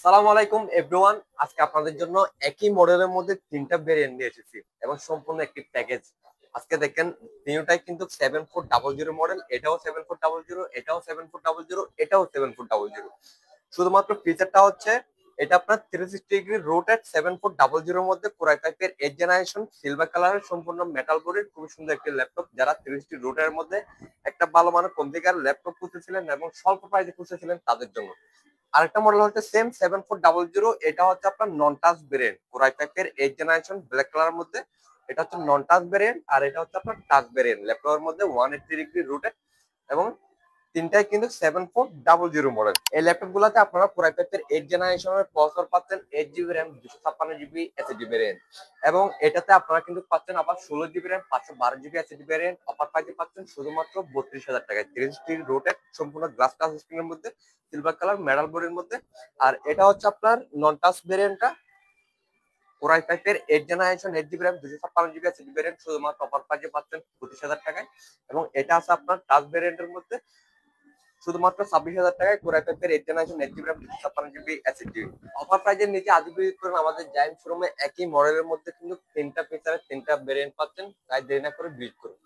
সালাম আলাইকুম এভরিওয়ান। আজকে আপনাদের জন্য একই মডেলের মধ্যে তিনটা ভেরিয়েন্ট নিয়ে এসেছি এবং সম্পূর্ণ একটি প্যাকেজ। আজকে দেখেন, তিনটাই কিন্তু 7400 মডেল। এটাও 7400, এটাও 7400, এটাও 7400। শুধুমাত্র ফিচারটা হচ্ছে এটা আপনার 360 ডিগ্রি রোটেট 7400 মধ্যে কোরাই টাইপের 8 জেনারেশন সিলভার কালারের সম্পূর্ণ মেটাল বডির খুবই সুন্দর একটি ল্যাপটপ। যারা 360 রোটের মধ্যে একটা ভালো মানের কম্পিউটার ল্যাপটপ খুঁজতেছিলেন এবং স্বল্প প্রাইসে খুঁজতেছিলেন তাদের জন্য। আরেকটা মডেল হচ্ছে সেম 7400, এটা হচ্ছে আপনার নন টাচ ভেরিয়েন্ট কোরাই প্যাকের 8 জেনারেশন ব্ল্যাক কালার মধ্যে। এটা হচ্ছে নন টাচ ভেরিয়েন্ট আর এটা হচ্ছে আপনার টাচ ভেরিয়েন্ট। ল্যাপটপের মধ্যে 180 ডিগ্রি রুটেড এবং তিনটাই কিন্তু 7400 মডেল। এই ল্যাপটপ গুলাতে আপনারা কোরাই প্যাকের 8 জেনারেশনের প্রসেসর পাচ্ছেন, 8 GB RAM, 256 GB SSD variant. এবং এটাতে আপনারা কিন্তু পাচ্ছেন আবার 16 GB RAM, 512 GB SSD variant. Offer প্রাইসে পাচ্ছেন শুধুমাত্র 32,000 টাকায়, 360 রোটেড সম্পূর্ণ গ্লাস টাচ স্ক্রিনের মধ্যে, সিলভার কালার মেটাল বডির মধ্যে। আর এটা হচ্ছে আপনার নন টাচ ভেরিয়েন্টটা কোরাই ফাইভের 8 generation, 8 GB RAM, 256 GB SSD variant শুধুমাত্র অফার প্রাইসে পাচ্ছেন 25,000 টাকায়। এবং এটা আছে আপনার টাচ ভেরিয়েন্টের মধ্যে শুধুমাত্র 26,000 টাকায়, কোরাই ফাইভের 8 generation, 8 GB RAM, 256 GB SSD. Offer প্রাইজের নিচে আজ ভিজিট করেন আমাদের জায়ান্ট শোরুমে। একই মডেলের মধ্যে কিন্তু তিনটা ফিচারের তিনটা ভেরিয়েন্ট পাচ্ছেন, তাই দেরি না করে ভিজিট করুন।